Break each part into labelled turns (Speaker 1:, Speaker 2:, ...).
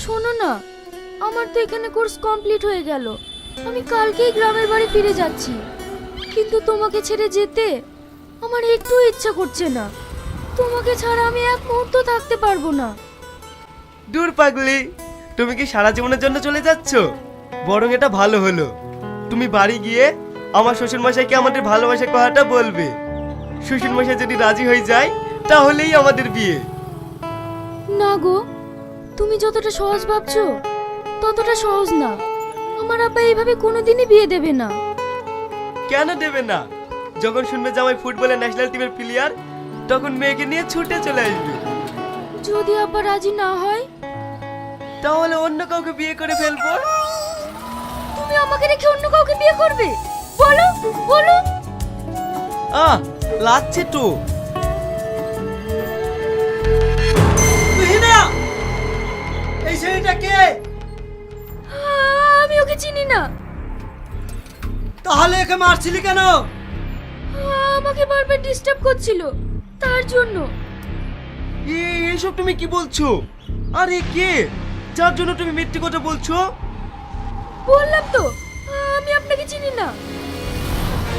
Speaker 1: শোনো না, আমার তো এখানে কোর্স কমপ্লিট হয়ে গেল। আমি কালকেই গ্রামের বাড়ি ফিরে যাচ্ছি, কিন্তু তোমাকে ছেড়ে যেতে আমার একটু ইচ্ছা করছে না। তোমাকে ছাড়া আমি এক মুহূর্ত থাকতে পারবো না।
Speaker 2: দূর পাগলি, তুমি কি সারা জীবনের জন্য চলে যাচ্ছ? বরং এটা ভালো হলো, তুমি বাড়ি গিয়ে আমার শ্বশুর মশাইকে আমাদের ভালোবাসার কথাটা বলবে। শ্বশুর মশাই যদি রাজি হয়ে যায় তাহলেই আমাদের বিয়ে।
Speaker 1: না গো, তুমি যতটা সহজ ভাবছো ততটা সহজ না। আমার আব্বা এইভাবে কোনোদিনই বিয়ে দেবে না।
Speaker 2: কেন দেবে না? যখন শুনবে জামাই ফুটবলের ন্যাশনাল টিমের প্লেয়ার, তখন মেয়েকে নিয়ে ছুটে চলে আসবে।
Speaker 1: যদি আব্বা রাজি না হয়?
Speaker 2: তাহলে অন্য কাউকে বিয়ে করে ফেলবো।
Speaker 1: তুমি আমাকে রেখে অন্য কাউকে বিয়ে করবে? বলো বলো।
Speaker 2: লাগছে তো।
Speaker 3: তুহিনা, এই ছেলেটা কে?
Speaker 1: আমি ওকে চিনি না।
Speaker 3: তাহলে একে মারছিলি কেন?
Speaker 1: আমাকে বারবার ডিস্টার্ব করছিল, তার জন্য।
Speaker 2: এসব তুমি কি বলছো? আরে কে যার জন্য তুমি মিথ্যে কথা বলছো?
Speaker 1: বললাম তো আমি আপনাকে চিনি না।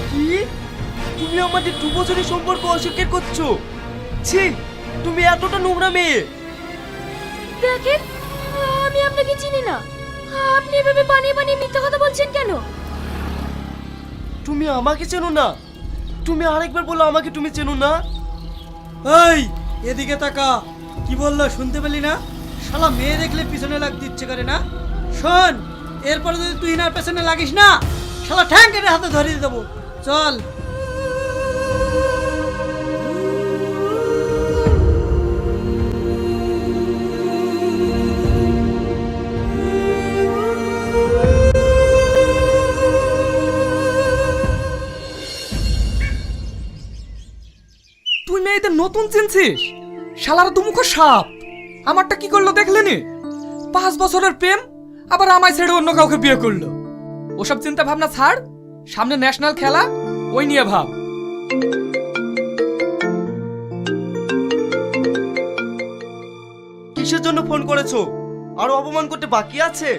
Speaker 2: কি? তুমি আমাদের 2 বছরের সম্পর্ক অস্বীকার করছো? ছি, তুমি এতটা নোংরা মেয়ে।
Speaker 1: দেখেন, আমি আপনাকে চিনি না। আপনি এভাবে বানিয়ে বানিয়ে মিথ্যা কথা বলছেন কেন?
Speaker 2: তুমি আমাকে চেনো না? তুমি আরেকবার বলো আমাকে তুমি চেনো না?
Speaker 3: এই এদিকে তাকা। কি বললো শুনতে পেলি না? শালা মেয়ে দেখলে পিছনে লাগতে ইচ্ছে করে না? শোন, এরপরে যদি তুই হিনার পেছনে লাগিস না, শালা ঠ্যাং কেটে হাতে ধরিয়ে দেবো। চল।
Speaker 4: তুই মেয়েদের নতুন চিনছিস? শালার দুমুখ সাপ। আমারটা কি করলো দেখলে নি? 5 বছরের প্রেম, আবার আমায় ছেড়ে অন্য কাউকে বিয়ে করলো। ওসব চিন্তা ভাবনা ছাড়, সামনে ন্যাশনাল খেলা, ওই নিয়ে ভাব।
Speaker 2: কিসের জন্য ফোন করেছো? আর অপমান করতে বাকি আছে?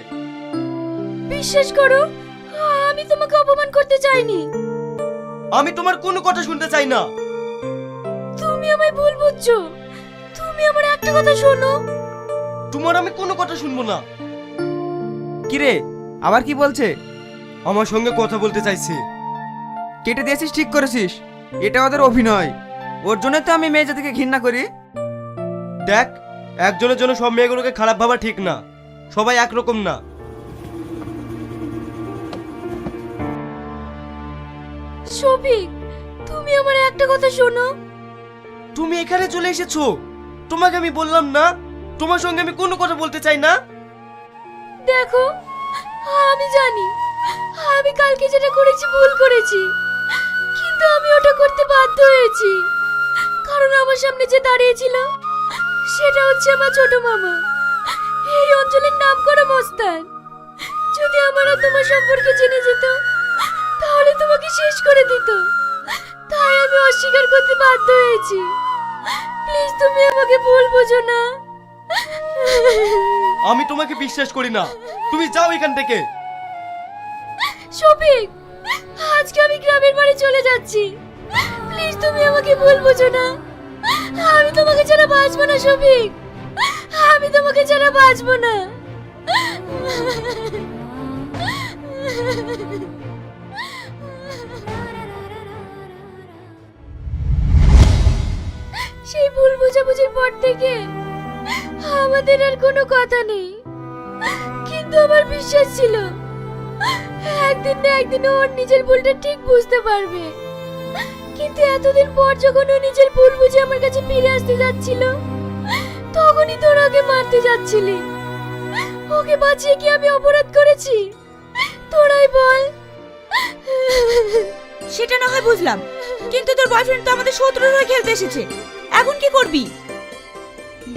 Speaker 1: বিশ্বাস করো, আমি তোমাকে অপমান করতে চাইনি।
Speaker 2: আমি তোমার কোনো কথা শুনতে চাই না।
Speaker 1: তুমি আমায় ভুল বুঝছো। তুমি আমার একটা কথা শোনো।
Speaker 2: তোমার আমি কোনো কথা শুনবো না।
Speaker 5: কিরে, আবার কি বলছে?
Speaker 2: আমার সঙ্গে কথা বলতে চাইছে।
Speaker 5: কেটে দিয়েছিস, ঠিক করেছিস। এটা ওদের অভিনয়। ওর জন্য তো আমি মেয়ে জাতিকে ঘৃণা করি।
Speaker 2: দেখ, একজনের জন্য সব মেয়েগুলোকে খারাপ ভাবা ঠিক না। সবাই একরকম না।
Speaker 1: শফিক, তুমি আমার একটা কথা শোনো।
Speaker 2: তুমি এখানে চলে এসেছো, তোমাকে আমি বললাম না তোমার সঙ্গে আমি কোনো কথা বলতে চাই না?
Speaker 1: দেখো, আমি জানি আমি কালকে যেটা করেছি ভুল করেছি, কিন্তু আমি ওটা করতে বাধ্য হয়েছি। কারণ আমার সামনে যে দাঁড়িয়েছিল সেটা হচ্ছে আমার ছোট মামা, এই অঞ্চলের নাম করা মস্তান। যদি আমার আর তোমার সম্পর্কে জেনে যেত তাহলে তোমাকে শেষ করে দিত। তাই আমি অস্বীকার করতে বাধ্য হয়েছি। প্লিজ তুমি আমাকে ভুল বোঝো না।
Speaker 2: আমি তোমাকে বিশ্বাস করি না, তুমি যাও এখান থেকে।
Speaker 1: শফিক, আজকে আমি গ্রামের বাড়ি চলে যাচ্ছি। প্লিজ তুমি আমাকে ভুল বোঝো না। আমি তোমাকে ছাড়া বাঁচবো না শফিক, আমি তোমাকে ছাড়া বাঁচবো না। সেই ভুল বোঝাবুঝির পর থেকে আমাদের আর কোনো কথা নেই, কিন্তু আমার বিশ্বাস ছিল একদিন না একদিন ওর নিজের ভুলটা ঠিক বুঝতে পারবে। কিন্তু এতদিন পর যখন ও নিজের ভুল বুঝে আমার কাছে ফিরে আসতে যাচ্ছিল, তখনই তোর ওকে মারতে যাচ্ছিলি। ওকে বাঁচিয়ে কি আমি অপরাধ করেছি? তোরাই বল।
Speaker 6: সেটা না হয় বুঝলাম, কিন্তু তোর বয়ফ্রেন্ড তো আমাদের শত্রুর হয়ে খেলতে এসেছে। এখন কি করবি?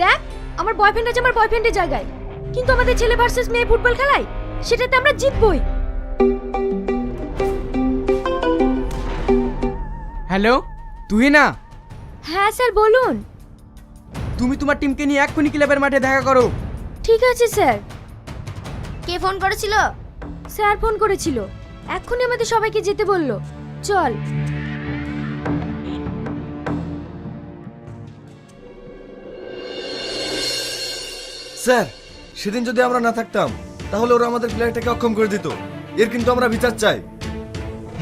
Speaker 1: দেখ, আমার বয়ফ্রেন্ড আছে আমার বয়ফ্রেন্ডের জায়গায়, কিন্তু আমাদের ছেলে ভার্সেস মেয়ে ফুটবল খেলায় সেটাতে আমরা জিতবই।
Speaker 5: হ্যালো, তুই না?
Speaker 1: হ্যাঁ স্যার বলুন।
Speaker 5: তুমি তোমার টিমকে নিয়ে এক্ষুনি ক্লাবের মাঠে দেখা করো।
Speaker 1: ঠিক আছে স্যার।
Speaker 7: কে ফোন করেছিল?
Speaker 1: স্যার ফোন করেছিল, এক্ষুনি আমাদের সবাইকে যেতে বললো। চল।
Speaker 8: স্যার, সেদিন যদি আমরা না থাকতাম তাহলে ওরা আমাদের প্লেয়ারটাকে অক্ষম করে দিত। এর কিন্তু আমরা বিচার চাই।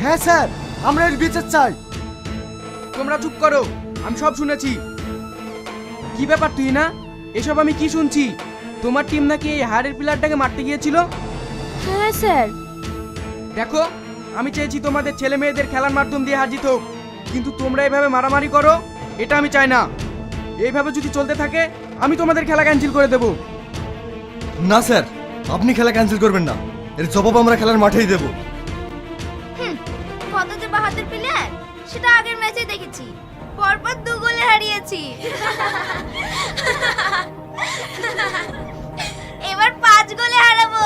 Speaker 2: হ্যাঁ স্যার, আমরা এর বিচার চাই।
Speaker 5: তোমরা চুপ করো, আমি সব শুনেছি। কি ব্যাপার তুই না, এসব আমি কি শুনছি? তোমার টিম নাকি এই হারের প্লেয়ারটাকে মারতে গিয়েছিল?
Speaker 1: হ্যাঁ স্যার।
Speaker 5: দেখো, আমি চেয়েছি তোমাদের ছেলে মেয়েদের খেলার মাধ্যম দিয়ে হার জিত হোক, কিন্তু তোমরা এভাবে মারামারি করো, এটা আমি চাই না। এইভাবে যদি চলতে থাকে আমি তোমাদের খেলা ক্যান্সেল করে দেব।
Speaker 8: না স্যার, আপনি খেলা ক্যান্সেল করবেন না, এর জবাব আমরা খেলার মাঠেই দেব।
Speaker 7: কত যে বাহাদুর প্লেয়ার সেটা আগের ম্যাচে দেখেছি, পরপর 2 গোলে হারিয়েছি। এবার 5 গোলে হারাবো।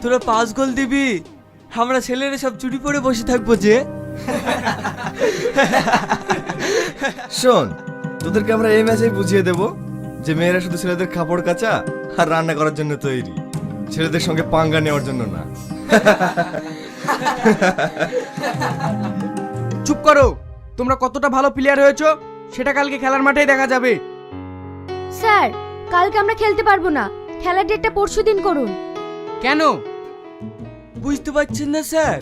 Speaker 2: তোরা 5 গোল দিবি, আমরা ছেলেরা সব চুরি পরে বসে থাকবো যে।
Speaker 8: শোন, তোদেরকে আমরা এই ম্যাচেই বুঝিয়ে দেব যে মেয়েরা শুধু ছেলেদের কাপড় কাচা আর রান্না করার জন্য তৈরি, ছেলেদের সঙ্গে পাঙ্গা নেওয়ার জন্য না।
Speaker 5: চুপ করো, তোমরা কতটা ভালো প্লেয়ার হয়েছো সেটা কালকে খেলার মাঠেই দেখা যাবে।
Speaker 1: স্যার, কালকে আমরা খেলতে পারবো না, খেলার ডেটটা পরশুদিন করুন।
Speaker 5: কেন?
Speaker 2: বুঝতে পারছেন না স্যার,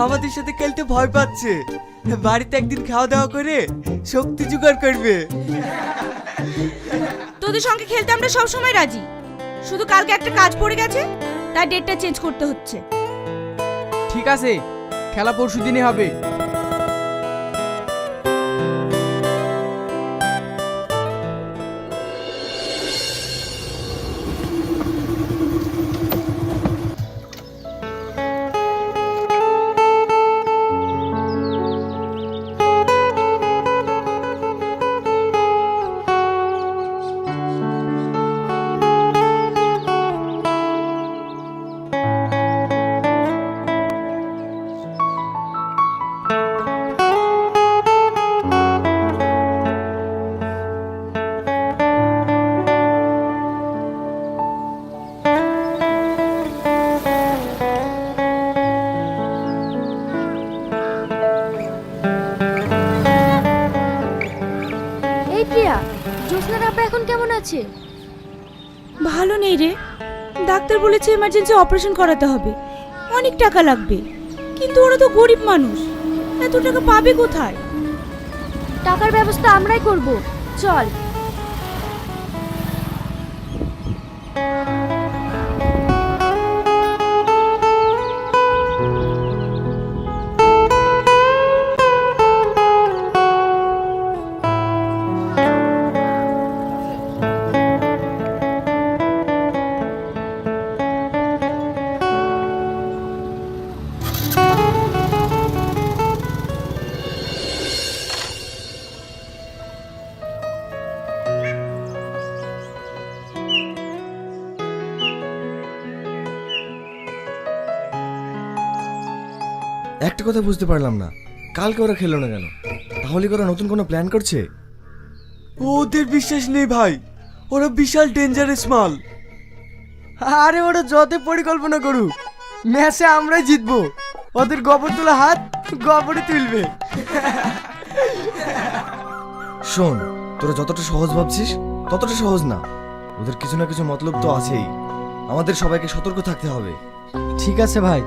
Speaker 2: আমাদের সাথে খেলতে ভয় পাচ্ছে। বাড়িতে একদিন খাওয়া দাওয়া করে শক্তি জোগাড় করবে।
Speaker 6: তোদের সঙ্গে খেলতে আমরা সব সময় রাজি, শুধু কালকে একটা কাজ পড়ে গেছে, তাই ডেটটা চেঞ্জ করতে হচ্ছে।
Speaker 5: ঠিক আছে, খেলা পরশুদিনই হবে।
Speaker 1: এই প্রিয়া, জ্যোৎস্নার আব্বা এখন কেমন আছে?
Speaker 6: ভালো নেই রে, ডাক্তার বলেছে এমার্জেন্সি অপারেশন করাতে হবে, অনেক টাকা লাগবে। কিন্তু ওরা তো গরিব মানুষ, এত টাকা পাবে কোথায়?
Speaker 1: টাকার ব্যবস্থা আমরাই করব, চল।
Speaker 8: একটা কথা বুঝতে পারলাম না, কালকে ওরা খেলো না কেন? তাহলে কি ওরা নতুন কোনো প্ল্যান করছে?
Speaker 2: ওদের বিশ্বাস নেই ভাই, ওরা বিশাল ডেঞ্জারাস মাল। আরে ওরা যত পরিকল্পনা করুক, ম্যাচে আমরাই জিতবো। ওদের গোবর তোলা হাত গোবরে তুলবে।
Speaker 8: শোন, তোরা যতটা সহজ ভাবছিস ততটা সহজ না, ওদের কিছু না কিছু মতলব তো আছেই। আমাদের সবাইকে সতর্ক থাকতে হবে।
Speaker 2: ঠিক আছে ভাই।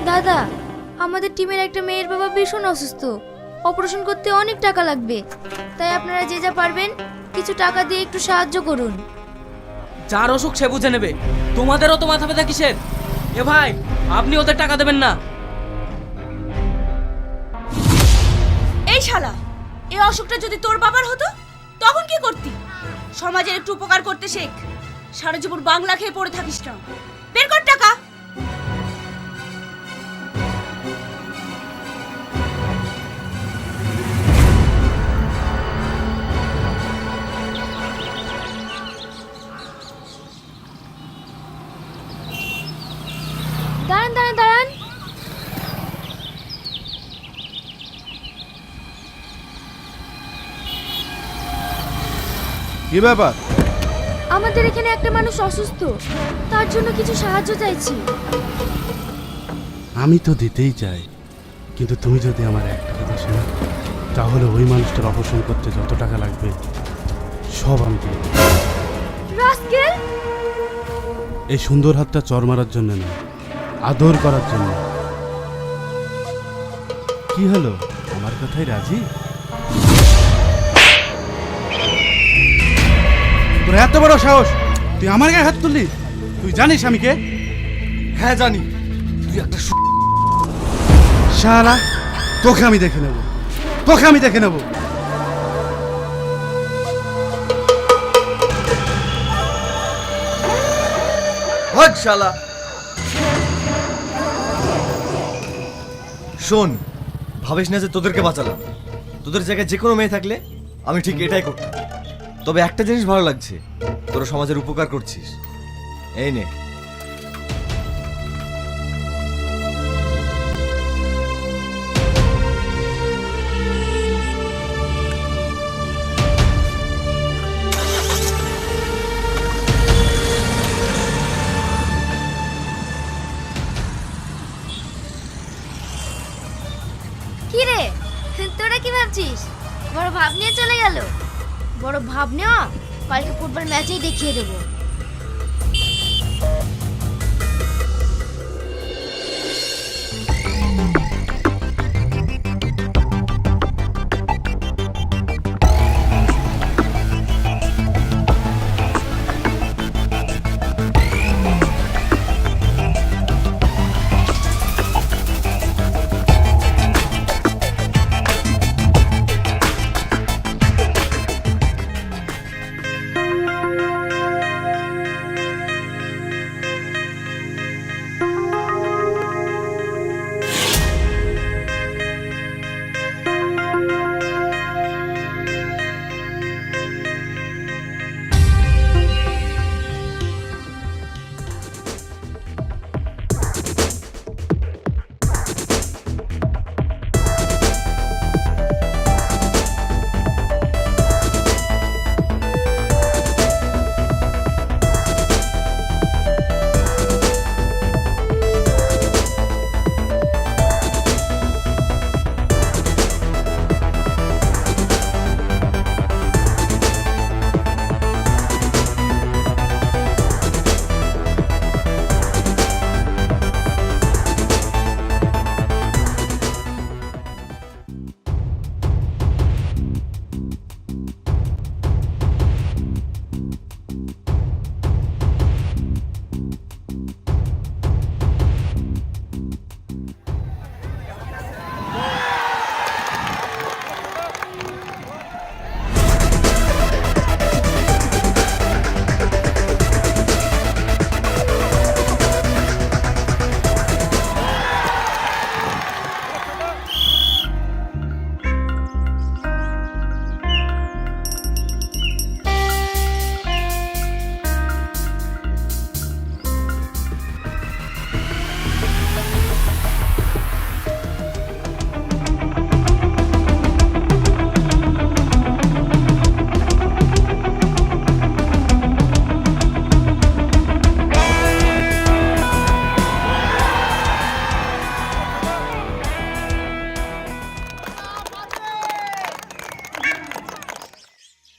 Speaker 1: দাদা, আমাদের টিমের একটা মেয়ের বাবা ভীষণ অসুস্থ, অপারেশন করতে অনেক টাকা লাগবে, তাই আপনারা যে যা পারবেন কিছু টাকা দিয়ে একটু সাহায্য করুন।
Speaker 4: যার অসুখ সে বুঝে নেবে, তোমাদেরও তো মাথা ব্যথা কিসের? এ ভাই, আপনি ওদের টাকা দেবেন না।
Speaker 6: এই শালা, এই অসুখটা যদি তোর বাবার হতো তখন কি করতি? সমাজের একটু উপকার করতে শেখ, সারা জীবন বাংলা খেয়ে পড়ে থাকিস না। বের কর টাকা।
Speaker 1: দাঁড়ান দাঁড়ান দাঁড়ান।
Speaker 9: কি ব্যাপার?
Speaker 1: আমাদের এখানে একটা মানুষ অসুস্থ, তার জন্য কিছু সাহায্য চাইছি।
Speaker 9: আমি তো দিতেই চাই, কিন্তু তুমি যদি আমার একটা কথা শোনো, তাহলে ওই মানুষটার অপারেশন করতে যত টাকা লাগবে সব আমি দিয়ে দেব।
Speaker 1: রাস্কেল!
Speaker 9: এই সুন্দর হাতটা চর মারার জন্য না, আদর করার জন্য। কি হলো, আমার কথাই রাজি? তোর এত বড় সাহস, তুই আমার গায়ে হাত তুললি? তুই জানিস আমি কে?
Speaker 8: হ্যাঁ জানি, তুই একটা
Speaker 9: শালা, তোকে আমি দেখে নেব, তোকে আমি দেখে নেব।
Speaker 8: হট শালা। শোন, ভাবিস না যে তোদেরকে বাঁচালাম। তোদের জায়গায় যে কোনো মেয়ে থাকলে আমি ঠিক এটাই করতাম। তবে একটা জিনিস ভালো লাগছে, তোরা সমাজের উপকার করছিস। এই নে।
Speaker 7: কি রে, তোরা কি ভাবছিস? বড় ভাব নিয়ে চলে গেল। বড় ভাব নেওয়া কালকে ফুটবল ম্যাচেই দেখিয়ে দেবো।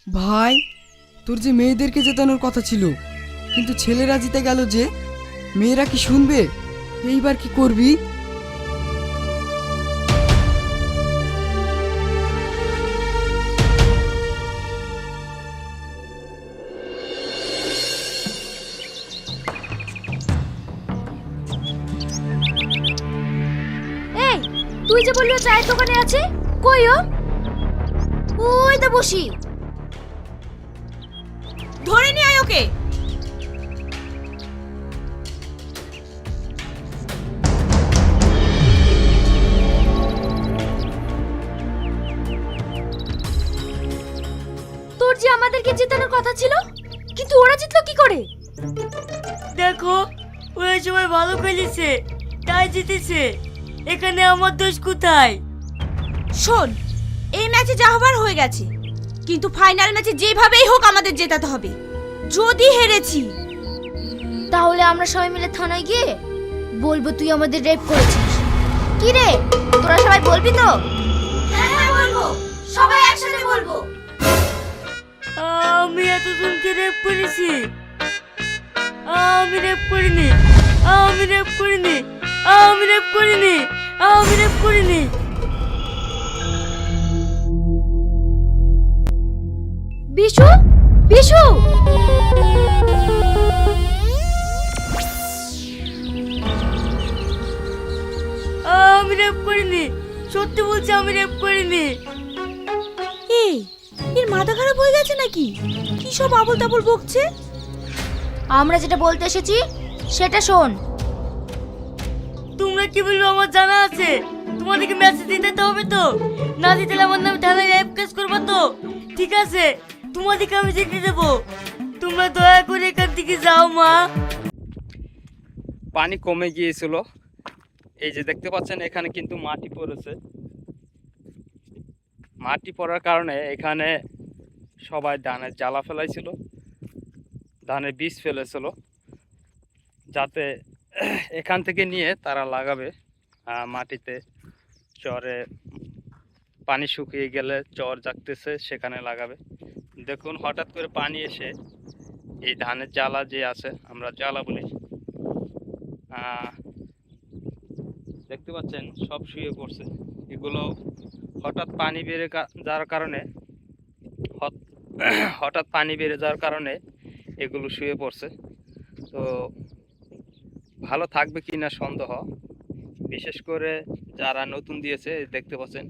Speaker 10: ভাই, তোর যে মেয়েদেরকে জেতানোর কথা ছিল, কিন্তু ছেলেরা জিতে গেল যে, মেয়েরা কি শুনবে? এইবার কি করবি?
Speaker 1: এই, তুই যে বললি ও চায়ের দোকানে আছে, কই ও?
Speaker 7: ওই তো বসি।
Speaker 6: ধরে নিয়ে আয় ওকে।
Speaker 1: তোর যে আমাদেরকে জেতানোর কথা ছিল, কিন্তু ওরা জিতলো কি করে?
Speaker 3: দেখো, ওই সময় ভালো খেলেছে,
Speaker 1: তাই জিতেছে, এখানে আমার দোষ কোথায়?
Speaker 6: শোন, এই ম্যাচে যা হবার হয়ে গেছে, কিন্তু ফাইনাল ম্যাচে যেভাবেই হোক আমাদের জেতাতে হবে। যদি হেরেছি
Speaker 7: তাহলে আমরা সবাই মিলে থানায় গিয়ে বলবো তুই আমাদের রেপ করেছিস। কি রে, তোরা সবাই বলবি তো?
Speaker 6: হ্যাঁ বলবো, সবাই একসাথে বলবো।
Speaker 1: আমি এতজনকে রেপ করেছি? আমি রেপ করিনি, আমি রেপ করিনি, আমি রেপ করিনি, আমি রেপ করিনি।
Speaker 7: বিশু, বিশু!
Speaker 1: আমি রেপ করিনি, সত্যি বলছি আমি রেপ করিনি।
Speaker 6: এই, এর মাথা খারাপ হয়ে গেছে নাকি? কি সব আবল তাবল বকছে?
Speaker 7: আমরা যেটা বলতে এসেছি সেটা শোন।
Speaker 1: তোমরা কি বলবে আমার জানা আছে। তোমাদেরকে মেসেজ দিতে হবে তো, না দিতে আমার নামে থানায় রেপ কেস করবো তো। ঠিক আছে, তোমাদেরকে আমি যেতে দেবো। তোমরা দয়া করে এখান থেকে যাও মা।
Speaker 11: পানি কমে গিয়েছিল, এই যে দেখতে পাচ্ছেন এখানে কিন্তু মাটি পড়েছে। মাটি পড়ার কারণে এখানে সবাই ধানের জ্বালা ফেলাইছিল, ধানের বীজ ফেলেছিল, যাতে এখান থেকে নিয়ে তারা লাগাবে মাটিতে। চরে পানি শুকিয়ে গেলে চর জাগতেছে, সেখানে লাগাবে। দেখুন হঠাৎ করে পানি এসে এই ধানের জ্বালা যে আছে, আমরা জ্বালা বলি, দেখতে পাচ্ছেন সব শুয়ে পড়ছে। এগুলো হঠাৎ পানি বেড়ে যাওয়ার কারণে হঠাৎ পানি বেড়ে যাওয়ার কারণে এগুলো শুয়ে পড়ছে। তো ভালো থাকবে কি না সন্দেহ, বিশেষ করে যারা নতুন দিয়েছে। দেখতে পাচ্ছেন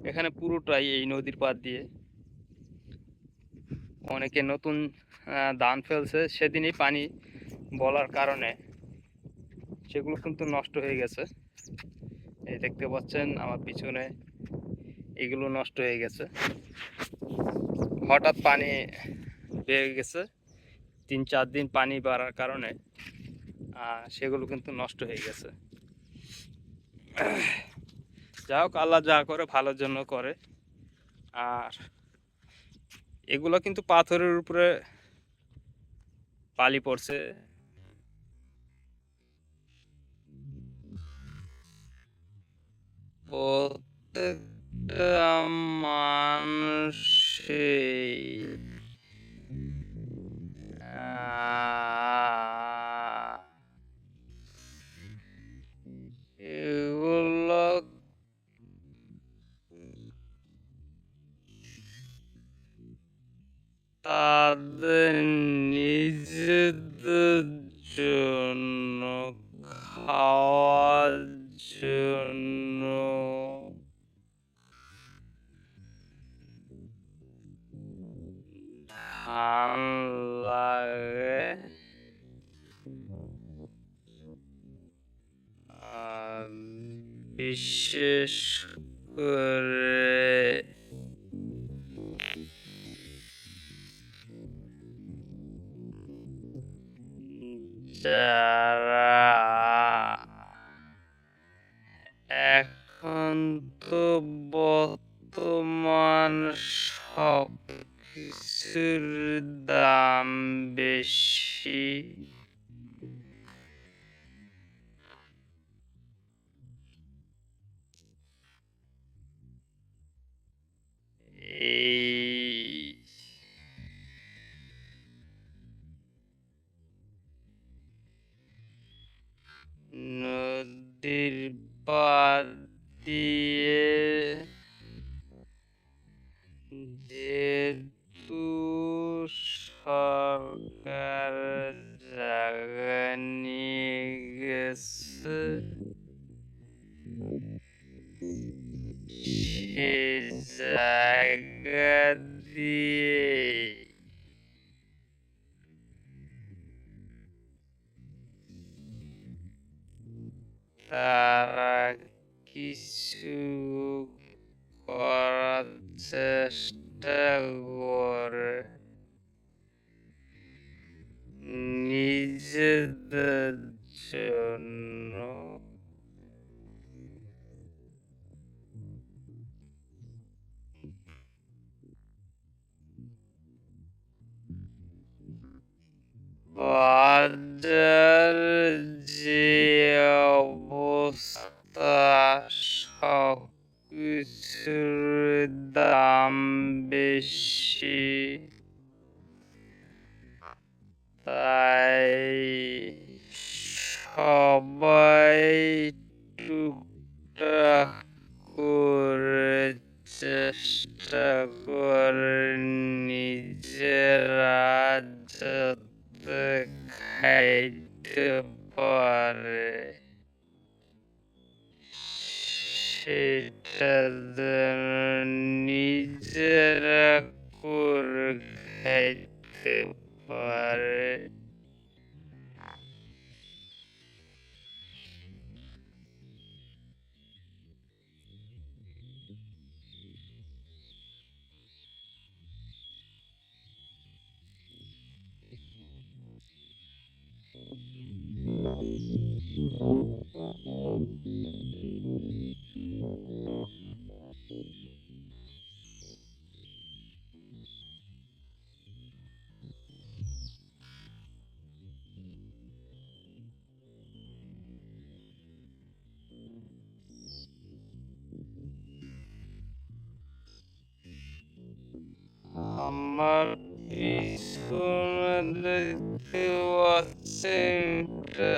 Speaker 11: এখানে পুরোটাই এই নদীর পাড় দিয়ে অনেকে নতুন ধান ফেলছে, সেদিনই পানি বলার কারণে সেগুলো কিন্তু নষ্ট হয়ে গেছে। এই দেখতে পাচ্ছেন আমার পিছনে এগুলো নষ্ট হয়ে গেছে, হঠাৎ পানি বেড়ে গেছে। 3-4 দিন পানি বাড়ার কারণে সেগুলো কিন্তু নষ্ট হয়ে গেছে। যা হোক, আল্লাহ যা করে ভালোর জন্য করে। আর এগুলো কিন্তু পাথরের উপরে পালি পড়ছে। প্রত্যেকটা মানুষই এগুলো তাদের নিজেদের জন্য, খাওয়ার জন্য, ধান লাগে, আর বিশেষ করে যারা এখন তো বর্তমান সব কিছুর দাম বেশি, এই নদীর পাড় দিয়ে যেহেতু সরকার জায়গা নিয়ে গেছে, সে জায়গা দিয়ে তারা কিছু করার চেষ্টা করে নিজেদের জন্য। সমাজের যে অবস্থা, সব কিছুর দাম বেশি, তাই সবাই টুকটাক করে চেষ্টা করে নিজেরা যাতে খাইতে পারে সেটা যেন নিজেরা করে খাইতে পারে। আমার পিছনে দেখতে পাচ্ছেন একটা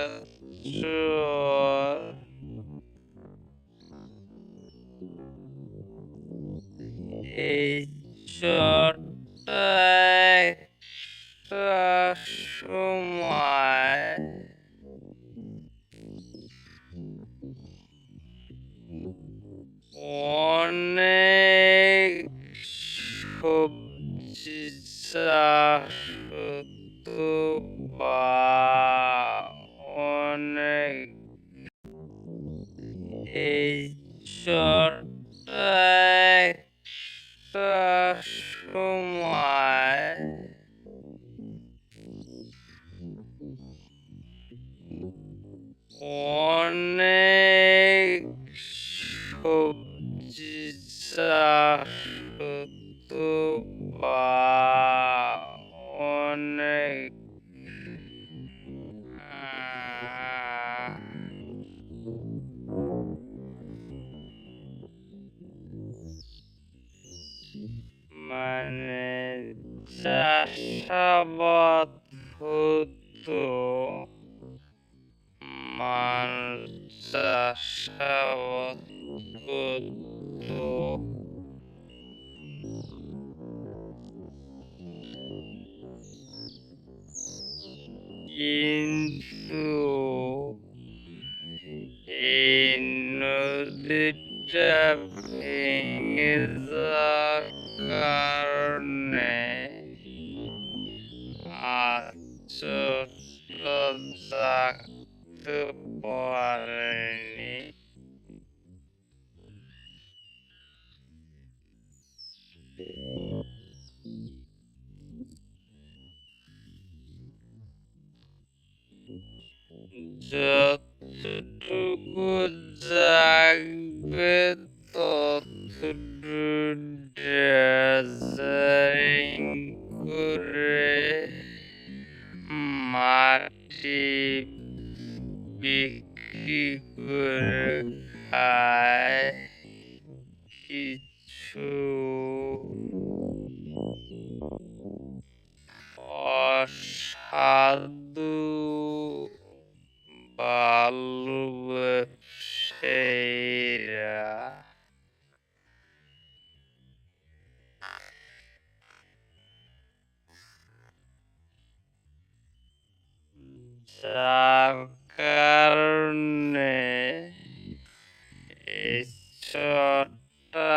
Speaker 11: চর। এই চরটা একটা সময় অনেক সবজি চাষ হতো বা অনেক এই চরটায় একটা সময় অনেক সবজি চাষ হতো বা অনেক মানে চাষাবাদ হতো, মানুষ চাষাবাদ করতো। কিন্তু এই নদীটা ভেঙে যাওয়ার কারণে আজ থাকতে পারেনি। যতটুকু জাগবে ততটুকু ড্রেজিং করে মাটি বিক্রি করে খায় কিছু অসাধু বালু ব্যবসায়ীরা। যার কারণে এই চরটা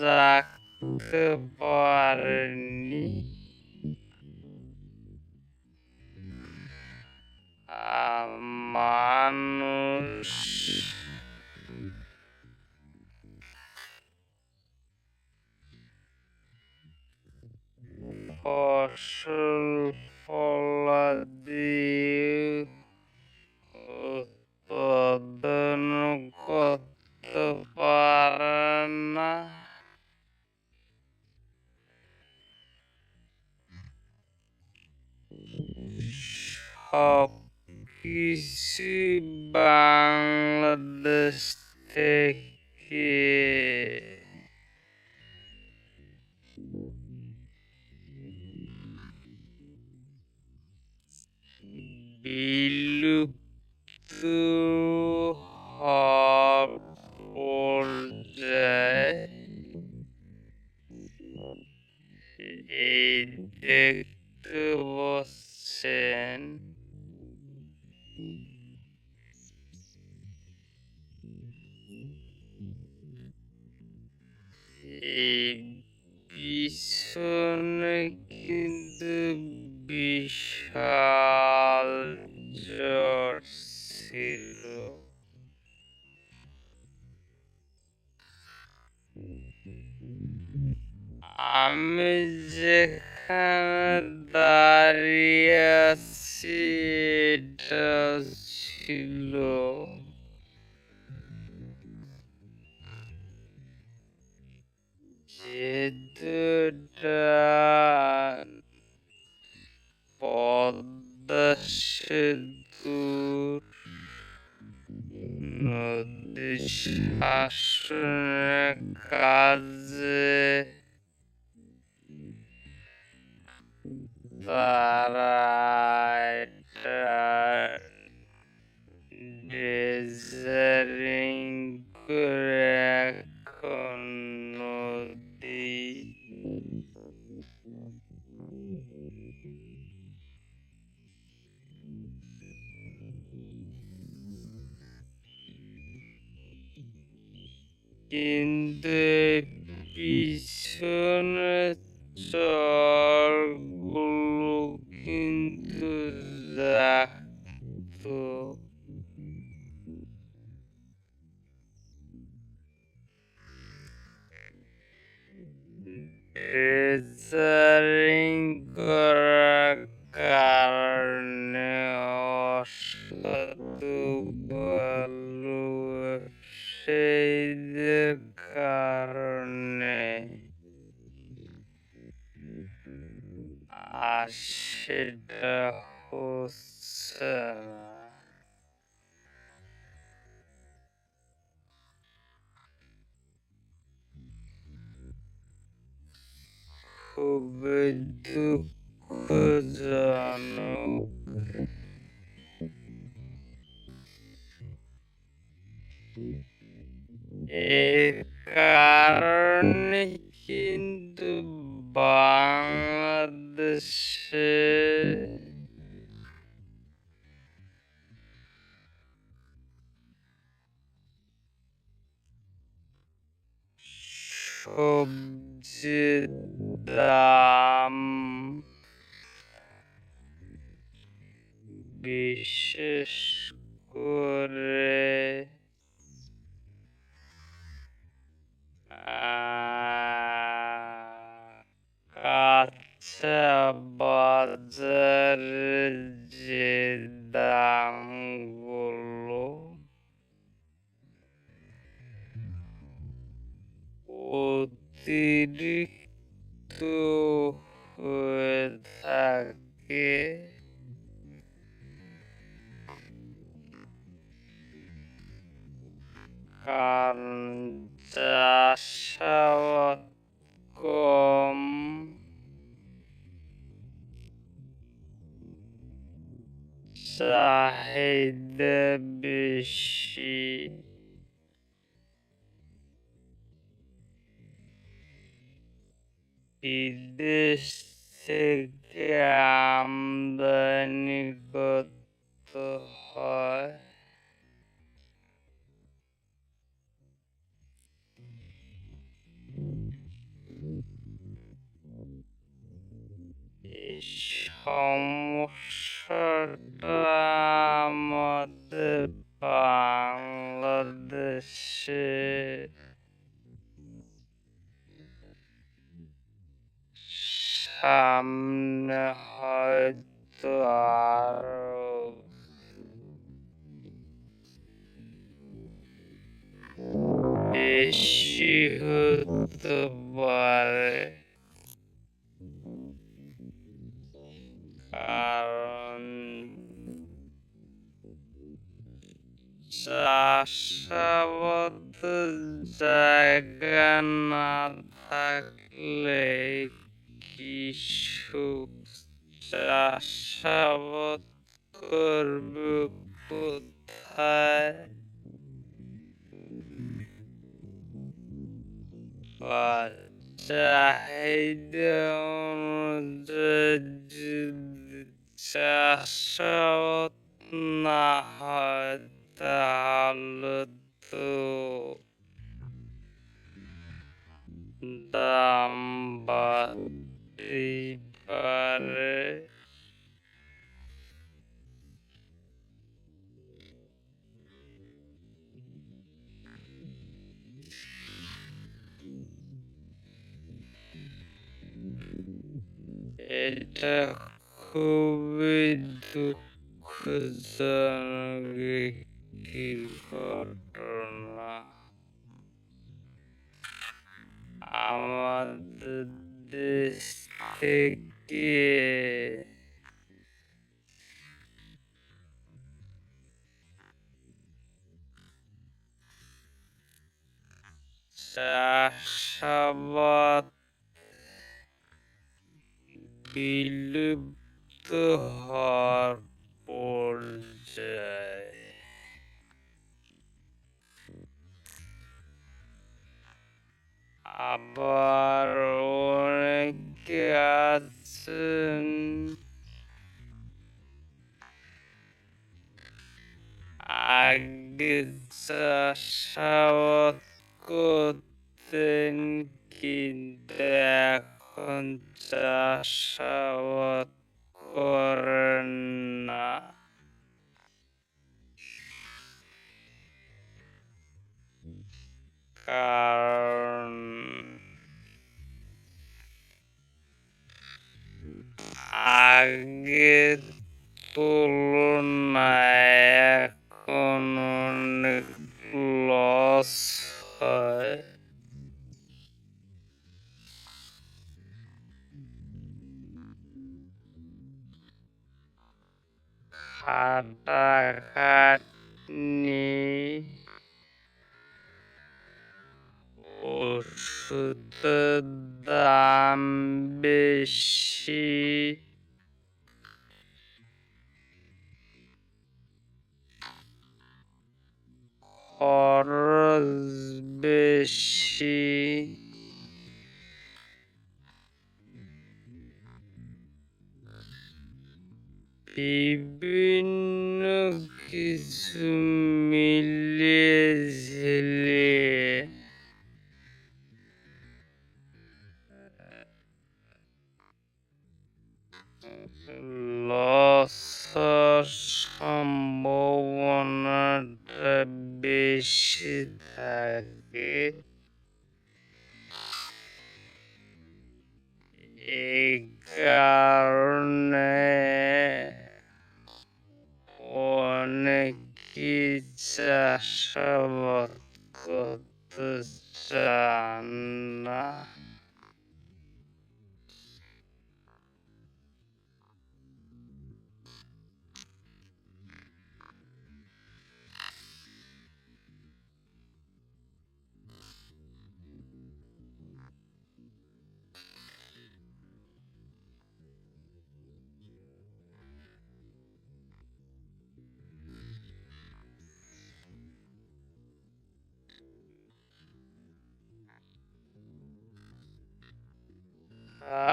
Speaker 11: জাগতে পারেনি। মানুষ ফসল ফলাদি উৎপাদন করতে পারে না। সব বাংলাদেশ থেকে বিলুপ্ত হওয়ার পর্যায়ে এই দেখতে পাচ্ছেন এই পিছনে কিন্তু বিশাল জ্বর ছিল। আমি যেখানে দাঁড়িয়ে আছি এটা ছিল যেটা পদ্মা সেতুর নদী শাসনের কাজে তারা এটা ড্রেজারিং করে এখন নদী কিন্তু পিছনে চরগুলো কিন্তু দেখতো ড্রেজারিং করার কারণে অসাধু বালু ব্যবসায়ীদের কারণে আর সেটা হচ্ছে না। খুবই দুঃখজনক। এর কারণে কিন্তু বাংলাদেশে সবজির দাম বিশেষ করে কাঁচা বাজারের যে দামগুলো অতিরিক্ত হয়ে থাকে কারণ চাষাবাদ কম, চাহিদা বেশি। বিদেশ থেকে আমদানি করতে হয়। এই সমস্যাটা আমাদের বাংলাদেশে সামনে হয়তো আরো বেশি হতে পারে, কারণ চাষাবাদ জায়গা না থাকলে কৃষক চাষাবাদ করবে কোথায়? আর চাহিদা অনুযায়ী যদি চাষাবাদ না হয় তাহলে তো দাম বাড়তেই পারে। এটা খুবই দুঃখজনক একটি ঘটনা। আমাদের দেশ থেকে চাষাবাদ বিলুপ্ত হওয়ার পর্যায়ে। আবার অনেকে আছেন আগে চাষাবাদ করতেন কিন্তু এখন চাষাবাদ করেন না। কারণ আগের তুলনায় এখন অনেক লস হয়। খাটাখাটনি, ওষুধের দাম বেশি, খরচ বেশি, বিভিন্ন কিছু মিলিয়ে ঝিলিয়ে লস হওয়ার সম্ভাবনাটা বেশি থাকে। এই কারণে অনেকে চাষাবাদ করতে চান না।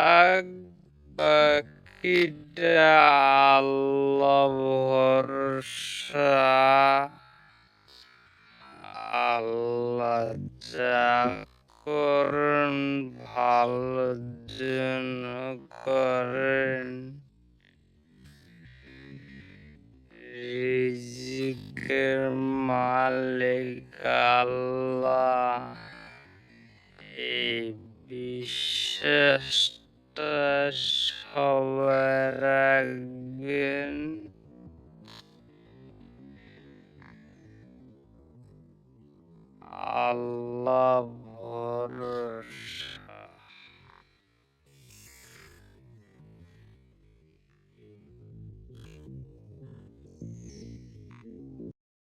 Speaker 11: আর বাকিটা আল্লাহ ভরসা। আল্লাহ যা করেন ভালোর জন্য করেন। রিজিকের মালিক আল্লাহ, এই বিশ্বাসটা সবাই রাখবেন। আল্লাহ